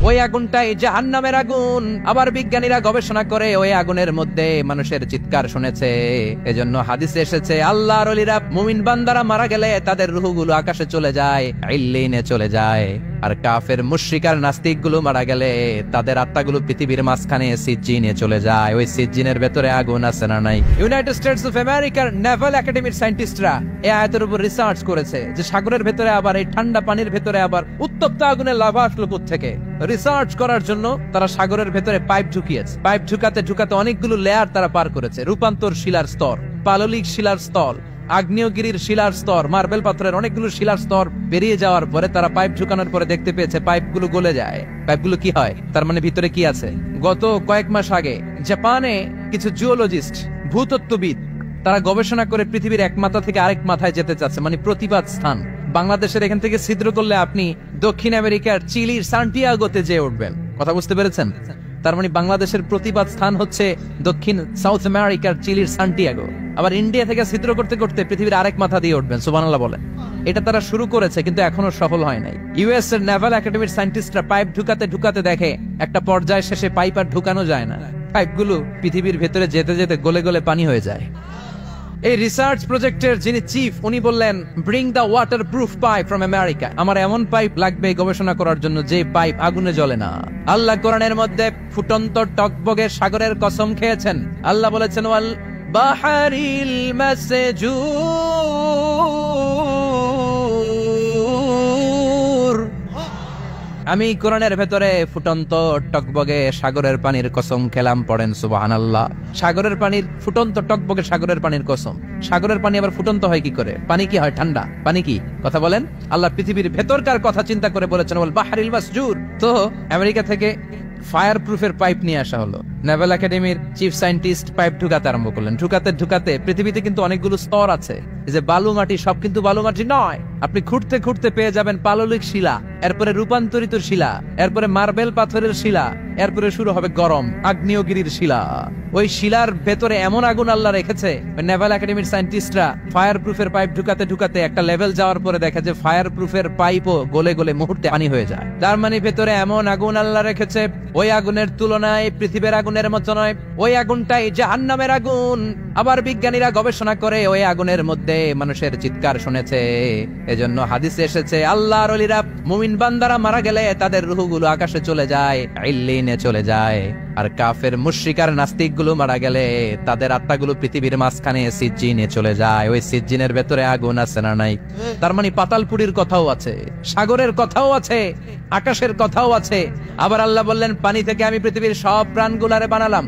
ওই আগুনটাই জাহান্নামের আগুন। আবার বিজ্ঞানীরা গবেষণা করে ওই আগুনের মধ্যে মানুষের চিৎকার শুনেছে। এজন্য হাদিসে এসেছে আল্লাহর ওলিরা মুমিন বান্দারা মারা গেলে তাদের রূহগুলো আকাশে চলে যায়, ইল্লিনে চলে যায়। আর কাফের মুশরিক আর নাস্তিক গুলো মারা গেলে তাদের আত্মাগুলো পৃথিবীর মাঝখানে সিজ্জিনে চলে যায়। ওই সিজ্জিনের ভেতরে আগুন আছে না নাই? ইউনাইটেড স্টেটস অফ আমেরিকার নেভাল একাডেমির সায়েন্টিস্টরা এই আয়াতের উপর রিসার্চ করেছে যে সাগরের ভেতরে আবার এই ঠান্ডা পানির ভেতরে আবার উত্তপ্ত আগুনের লাভা আসলো থেকে। রিসার্চ করার জন্য তারা সাগরের ভেতরে পাইপ ঢুকিয়েছে। পাইপ ঢুকাতে ঢুকাতে অনেকগুলো লেয়ার তারা পার করেছে। রূপান্তর শিলার স্তর, পাললিক শিলার স্তর, আগ্নেয়গিরির শিলার স্তর, মার্বেল পাথরের অনেকগুলো শিলার স্তর বেরিয়ে যাওয়ার পরে তারা পাইপ ঢুকানোর পরে দেখতে পেয়েছে পাইপগুলো গলে যায়। পাইপগুলো কি হয়? তার মানে ভিতরে কি আছে? গত কয়েক মাস আগে জাপানে কিছু জিওলজিস্ট, ভূতত্ত্ববিদ, তারা গবেষণা করে পৃথিবীর এক মাথা থেকে আরেক মাথায় যেতে চাচ্ছে, মানে প্রতিবাদ স্থান। বাংলাদেশের এখান থেকে ছিদ্র করলে আপনি দক্ষিণ আমেরিকার চিলির সান্টিয়াগোতে যেয়ে উঠবেন। কথা বুঝতে পেরেছেন? তার মানে বাংলাদেশের প্রতিবাদ স্থান হচ্ছে দক্ষিণ সাউথ আমেরিকার চিলির সান্টিয়াগো। আবার ইন্ডিয়া থেকে ছিদ্র করতে করতে পৃথিবীর আরেক মাথা দিয়ে উঠবেন। সুবহানাল্লাহ বলেন। এটা তারা শুরু করেছে কিন্তু এখনো সফল হয় নাই। ইউএস এর নেভাল একাডেমির সায়েন্টিস্টরা পাইপ ঢুকাতে ঢুকাতে দেখে একটা পর্যায় শেষে পাইপ আর ঢুকানো যায় না। পাইপগুলো পৃথিবীর ভেতরে যেতে যেতে গলে গলে পানি হয়ে যায়। এই রিসার্চ প্রজেক্টের যিনি চিফ, উনি বললেন bring the water proof pipe from America. আমার এমন পাইপ লাগবে গবেষণা করার জন্য যে পাইপ আগুনে জ্বলে না। আল্লাহ কোরআনের মধ্যে ফুটন্ত টকবগে সাগরের কসম খেয়েছেন। আল্লাহ বলেছেন ওয়াল বাহারিল মাসজুর। আমি কোরআনের ভেতরে ফুটন্ত টকবগে সাগরের পানির কসম খেলাম। পড়েন সুবহানাল্লাহ। সাগরের পানির ফুটন্ত টকবগে সাগরের পানির কসম। সাগরের পানি আবার ফুটন্ত হয় কি করে? পানি কি হয়? ঠান্ডা। পানি কি? কথা বলেন। আল্লাহ পৃথিবীর ভেতরকার কথা চিন্তা করে বলেছেন ওয়াল বাহারিল মাসজুর। তো আমেরিকা থেকে ফায়ার প্রুফের পাইপ নিয়ে আসা হলো। নেভাল একাডেমির চিফ সায়েন্টিস্ট পাইপ ঢুকাতে আরম্ভ করলেন। ঢুকাতে ঢুকাতে পৃথিবীতে কিন্তু অনেকগুলো স্তর আছে। এই যে বালু মাটি, সব কিন্তু বালু মাটি নয়। আপনি খুঁড়তে খুঁড়তে পেয়ে যাবেন পাললিক শিলা, এরপরে রূপান্তরিত শিলা, এরপরে মার্বেল পাথরের শিলা, এরপরে শুরু হবে গরম আগ্নেয়গিরির শিলা। ওই শিলার ভেতরে এমন আগুন আল্লাহ রেখেছে, নেভাল একাডেমির সায়েন্টিস্টরা ফায়ার প্রুফের পাইপ ঢুকাতে ঢুকাতে একটা লেভেল যাওয়ার পরে দেখে যে ফায়ার প্রুফের পাইপও গলে গলে মুহূর্তে পানি হয়ে যায়। তার মানে ভেতরে এমন আগুন আল্লাহ রেখেছে, ওই আগুনের তুলনায় পৃথিবীর আগুনের মতো নয়। ওই আগুনটাই জাহান্নামের আগুন। আবার বিজ্ঞানীরা গবেষণা করে ওই আগুনের মধ্যে মানুষের চিৎকার শুনেছে। এজন্য হাদিসে এসেছে আল্লাহর ওলিরা মুমিন বান্দারা মারা গেলে তাদের রূহগুলো আকাশে চলে যায়, ইল্লিনে চলে যায়। আর কাফের মুশরিক আর নাস্তিক গুলো মারা গেলে তাদের আত্মাগুলো পৃথিবীর মাঝখানে সিজ্জিনে চলে যায়। ওই সিজ্জিনের ভেতরে আগুন আছে না নাই? তার মানে পাতালপুরীর কথাও আছে, সাগরের কথাও আছে, আকাশের কথাও আছে। আবার আল্লাহ বললেন পানি থেকে আমি পৃথিবীর সব প্রাণগুলারে বানালাম।